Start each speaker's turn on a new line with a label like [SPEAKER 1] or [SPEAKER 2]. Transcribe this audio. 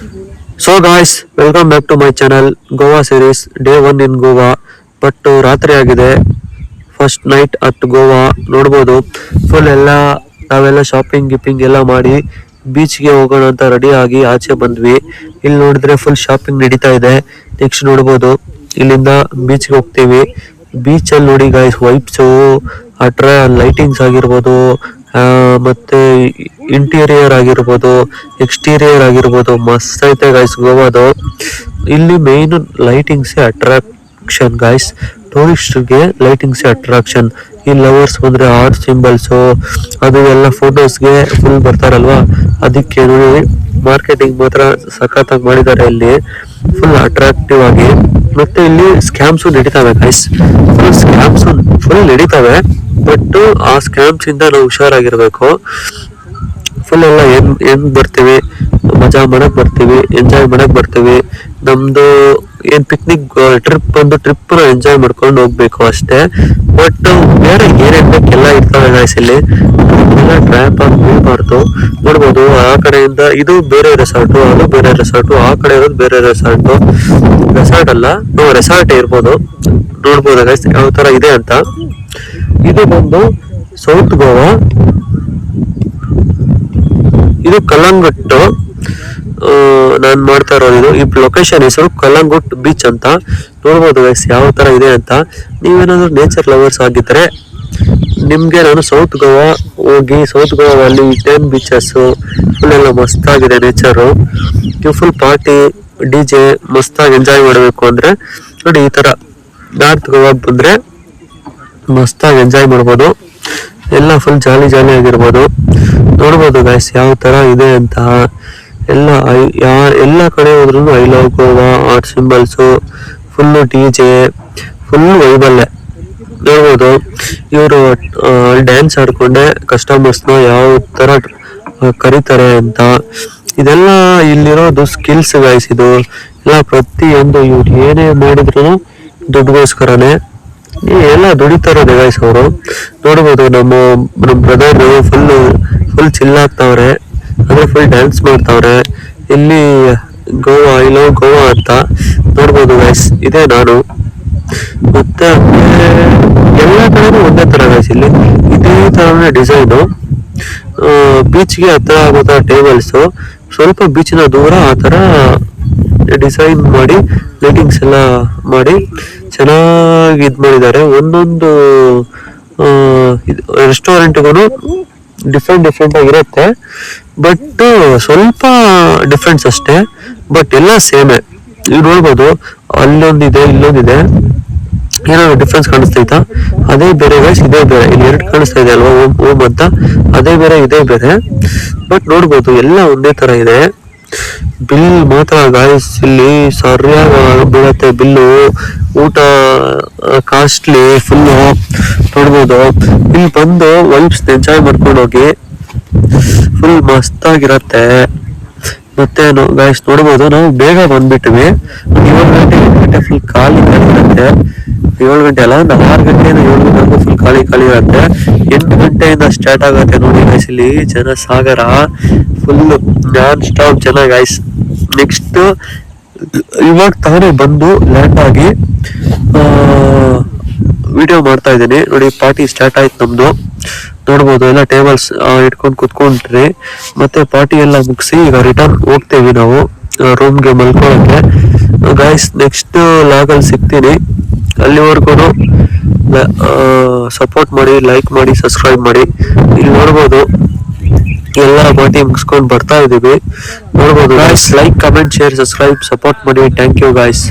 [SPEAKER 1] So guys, welcome back to my channel Goa series day 1 in Goa. But ರಾತ್ರಿ ಆಗಿದೆ. First night at Goa ನೋಡ್ಬೋದು. Full ಎಲ್ಲ ನಾವೆಲ್ಲ shopping ಗಿಪ್ಪಿಂಗ್ ಎಲ್ಲ ಮಾಡಿ ಬೀಚ್ಗೆ ಹೋಗೋಣ ಅಂತ ರೆಡಿ ಆಗಿ ಆಚೆ ಬಂದ್ವಿ. ಇಲ್ಲಿ ನೋಡಿದ್ರೆ ಫುಲ್ ಶಾಪಿಂಗ್ ನಡೀತಾ ಇದೆ. ನೆಕ್ಸ್ಟ್ ನೋಡ್ಬೋದು ಇಲ್ಲಿಂದ ಬೀಚ್ಗೆ ಹೋಗ್ತೀವಿ. ಬೀಚ್ ಅಲ್ಲಿ ನೋಡಿ ಗೈಸ್ ವೈಬ್ಸು ಲೈಟಿಂಗ್ಸ್ ಆಗಿರ್ಬೋದು, ಮತ್ತೆ ಇಂಟೀರಿಯರ್ ಆಗಿರ್ಬೋದು, ಎಕ್ಸ್ಟೀರಿಯರ್ ಆಗಿರ್ಬೋದು, ಮಸ್ತ್ ಐತೆ ಗೈಸ್ ಗೋವಾದು. ಇಲ್ಲಿ ಮೇನ್ ಲೈಟಿಂಗ್ಸ್ ಅಟ್ರಾಕ್ಷನ್ ಗೈಸ್. ಟೂರಿಸ್ಟ್ಗೆ ಲೈಟಿಂಗ್ಸ್ ಅಟ್ರಾಕ್ಷನ್. ಈ ಲವರ್ಸ್ ಬಂದ್ರೆ ಆರ್ಟ್ ಸಿಂಬಲ್ಸ್ ಅದು ಎಲ್ಲ ಫೋಟೋಸ್ಗೆ ಫುಲ್ ಬರ್ತಾರಲ್ವಾ, ಅದಕ್ಕೆ ನೋಡಿ ಮಾರ್ಕೆಟಿಂಗ್ ಮಾತ್ರ ಸಖತ್ತಾಗಿ ಮಾಡಿದ್ದಾರೆ ಇಲ್ಲಿ, ಫುಲ್ ಅಟ್ರಾಕ್ಟಿವ್ ಆಗಿ. ಮತ್ತೆ ಇಲ್ಲಿ ಸ್ಕ್ಯಾಮ್ಸು ನಡೀತಾವೆ ಗೈಸ್, ಫುಲ್ ನಡೀತಾವೆ. ಬಟ್ ಆ ಸ್ಕ್ಯಾಮ್ಸ್ ಇಂದ ನಾವು ಹುಷಾರಾಗಿರ್ಬೇಕು. ಫುಲ್ ಎಲ್ಲ ಏನ್ ಬರ್ತೀವಿ, ಮಜಾ ಮಾಡಕ್ ಬರ್ತೀವಿ, ಎಂಜಾಯ್ ಮಾಡಕ್ ಬರ್ತೀವಿ. ನಮ್ದು ಏನ್ ಪಿಕ್ನಿಕ್ ಟ್ರಿಪ್ ಎಂಜಾಯ್ ಮಾಡ್ಕೊಂಡು ಹೋಗ್ಬೇಕು ಅಷ್ಟೇ. ಬಟ್ ಬೇರೆ ಏನೇನ್ ಬೇಕೆಲ್ಲ ಇರ್ತವೆ ಗೈಸ್ ಇಲ್ಲಿ. ಟ್ರ್ಯಾಪ್ ಆಗಿ ಬೀಳ್ಬಾರ್ದು. ನೋಡ್ಬೋದು ಆ ಕಡೆಯಿಂದ ಇದು ಬೇರೆ ರೆಸಾರ್ಟು, ಅದು ಬೇರೆ ರೆಸಾರ್ಟು, ಆ ಕಡೆ ಇರೋದು ಬೇರೆ ರೆಸಾರ್ಟು. ರೆಸಾರ್ಟ್ ಅಲ್ಲ, ರೆಸಾರ್ಟ್ ಇರ್ಬೋದು. ನೋಡ್ಬೋದು ಗೈಸ್ ಯಾವ ತರ ಇದೆ ಅಂತ. ಇದು ಬಂದು ಸೌತ್ ಗೋವಾ, ಇದು ಕಲ್ಲಂಗಟ್ಟು. ನಾನ್ ಮಾಡ್ತಾ ಇರೋದು ಈ ಲೊಕೇಶನ್ ಹೆಸರು ಕಲ್ಲಂಗುಟ್ ಬೀಚ್ ಅಂತ. ನೋಡ್ಬೋದು ಗೈಸ್ ಯಾವ ತರ ಇದೆ ಅಂತ. ನೀವೇನಾದ್ರು ನೇಚರ್ ಲವರ್ಸ್ ಆಗಿದ್ರೆ ನಿಮ್ಗೆ ನಾನು ಸೌತ್ ಗೋವಾ ಹೋಗಿ, ಸೌತ್ ಗೋವಾದಲ್ಲಿ 10 ಬೀಚಸ್ ಫುಲ್ ಎಲ್ಲ ಮಸ್ತ್ ಆಗಿದೆ ನೇಚರು. ನೀವು ಫುಲ್ ಪಾರ್ಟಿ DJ ಮಸ್ತಾಗಿ ಎಂಜಾಯ್ ಮಾಡಬೇಕು ಅಂದ್ರೆ ನೋಡಿ ಈ ತರ ನಾರ್ತ್ ಗೋವಾ ಬಂದ್ರೆ ಮಸ್ತಾಗಿ ಎಂಜಾಯ್ ಮಾಡ್ಬೋದು. ಎಲ್ಲ ಫುಲ್ ಜಾಲಿ ಆಗಿರ್ಬೋದು. ನೋಡ್ಬೋದು ಗೈಸ್ ಯಾವ ತರ ಇದೆ ಅಂತ. ಎಲ್ಲ ಕಡೆ ಹೋದ್ರು I love Goa, art symbols, full DJ, full ವೈಬಲ್ಲೇ. ನೋಡ್ಬೋದು ಇವರು ಡ್ಯಾನ್ಸ್ ಆಡ್ಕೊಂಡೆ ಕಸ್ಟಮರ್ಸ್ನ ಯಾವ ತರ ಕರೀತಾರೆ ಅಂತ. ಇದೆಲ್ಲ ಇಲ್ಲಿರೋದು ಸ್ಕಿಲ್ಸ್ ಗೈಸ್. ಇದು ಎಲ್ಲ ಪ್ರತಿಯೊಂದು ಇವ್ರು ಏನೇ ಮಾಡಿದ್ರು ದುಡ್ಡುಗೋಸ್ಕರನೇ ಎಲ್ಲ ದುಡಿತಾ ಇರೋದು ಗೈಸ್ ಅವರು. ನೋಡ್ಬೋದು ನಮ್ಮ ಬ್ರದರ್ ಫುಲ್ ಚಿಲ್ ಆಗ್ತಾವ್ರೆ, ಅಂದ್ರೆ ಫುಲ್ ಡ್ಯಾನ್ಸ್ ಮಾಡ್ತಾವ್ರೆ. ಇಲ್ಲಿ ಗೋವಾ, ಐ ಲವ್ ಗೋವಾ ಅಂತ. ನೋಡ್ಬೋದು ಗೈಸ್ ಇದೇ ನಾನು. ಮತ್ತೆ ಎಲ್ಲ ಕಡೆನೂ ಒಂದೇ ತರ ಗೈಸ್ ಇಲ್ಲಿ ಇದೇ ತರನೇ ಡಿಸೈನು. ಬೀಚ್ಗೆ ಹತ್ರ ಆಗೋ ತರ ಟೇಬಲ್ಸ್, ಸ್ವಲ್ಪ ಬೀಚಿನ ದೂರ ಆ ತರ ಡಿಸೈನ್ ಮಾಡಿ ಲೈಟಿಂಗ್ಸ್ ಎಲ್ಲ ಮಾಡಿ ಚೆನ್ನಾಗಿ ಇದ್ ಮಾಡಿದ್ದಾರೆ. ಒಂದೊಂದು ರೆಸ್ಟೋರೆಂಟ್ಗೂ ಡಿಫ್ರೆಂಟ್ ಆಗಿರುತ್ತೆ. ಬಟ್ ಸ್ವಲ್ಪ ಡಿಫ್ರೆನ್ಸ್ ಅಷ್ಟೇ, ಬಟ್ ಎಲ್ಲ ಸೇಮೇ. ನೀವು ನೋಡ್ಬೋದು ಅಲ್ಲೊಂದಿದೆ ಇಲ್ಲೊಂದಿದೆ. ಏನಾದ್ರು ಡಿಫ್ರೆನ್ಸ್ ಕಾಣಿಸ್ತೈತಾ? ಅದೇ ಬೇರೆ ಗೈಸ್, ಇದೇ ಬೇರೆ. ಇಲ್ಲಿ 2 ಕಾಣಿಸ್ತಾ ಇದೆ ಅಲ್ವಾ, ಓಮ್ ಅಂತ. ಅದೇ ಬೇರೆ ಇದೇ ಬೇರೆ. ಬಟ್ ನೋಡ್ಬೋದು ಎಲ್ಲ ಒಂದೇ ತರ ಇದೆ. ಬಿಲ್ ಮಾತ್ರ ಗಾಯ್ಸ್ ಇಲ್ಲಿ ಸರಿಯಾಗಿ ಬೀಳತ್ತೆ ಬಿಲ್ಲು. ಊಟ ಕಾಸ್ಟ್ಲಿ ಫುಲ್ಲು. ನೋಡ್ಬೋದು ಇಲ್ಲಿ ಬಂದು ವೈಬ್ಸ್ ಎಂಜಾಯ್ ಮಾಡ್ಕೊಂಡು ಹೋಗಿ, ಫುಲ್ ಮಸ್ತ್ ಆಗಿರತ್ತೆ. ಮತ್ತೆ ಗಾಯ್ಸ್ ನೋಡ್ಬೋದು ನಾವು ಬೇಗ ಬಂದ್ಬಿಟ್ವಿ. 7 ಗಂಟೆ ಫುಲ್ ಖಾಲಿ ಇರುತ್ತೆ. 7 ಗಂಟೆ ಅಲ್ಲ, ಒಂದು 6 ಗಂಟೆಯಿಂದ 7 ಗಂಟೆವರೆಗೂ ಫುಲ್ ಖಾಲಿ ಇರುತ್ತೆ. 8 ಗಂಟೆಯಿಂದ ಸ್ಟಾರ್ಟ್ ಆಗುತ್ತೆ ನೋಡಿ ಗೈಸ್ ಇಲ್ಲಿ ಜನ ಸಾಗರ. ಫುಲ್ ನಾನ್ ಸ್ಟಾಪ್ ಜನ ಗೈಸ್. ನೆಕ್ಸ್ಟ್ ಇವಾಗ ತಾನೇ ಬಂದು ಲ್ಯಾಂಡ್ ಆಗಿ ವಿಡಿಯೋ ಮಾಡ್ತಾ ಇದ್ದೀನಿ ನೋಡಿ. ಪಾರ್ಟಿ ಸ್ಟಾರ್ಟ್ ಆಯ್ತು ನಮ್ದು. ನೋಡ್ಬೋದು ಎಲ್ಲ ಟೇಬಲ್ಸ್ ಇಟ್ಕೊಂಡು ಕುತ್ಕೊಂಡ್ರಿ. ಮತ್ತೆ ಪಾರ್ಟಿ ಎಲ್ಲ ಮುಗಿಸಿ ಈಗ ರಿಟರ್ನ್ ಹೋಗ್ತೇವಿ ನಾವು ರೂಮ್ಗೆ ಮಲ್ಕೊಳ್ಳೋಕೆ ಗೈಸ್. ನೆಕ್ಸ್ಟ್ ಲಾಗಲ್ಲಿ ಸಿಗ್ತೀನಿ. ಅಲ್ಲಿವರೆಗೂ ಸಪೋರ್ಟ್ ಮಾಡಿ, ಲೈಕ್ ಮಾಡಿ, ಸಬ್ಸ್ಕ್ರೈಬ್ ಮಾಡಿ. ಇಲ್ಲಿ ನೋಡ್ಬೋದು ಎಲ್ಲ ಪಾರ್ಟಿ ಮುಗಿಸ್ಕೊಂಡು ಬರ್ತಾ ಇದೀವಿ. ನೋಡ್ಬೋದು guys. Like, comment, share, subscribe, support ಮಾಡಿ. Thank you guys.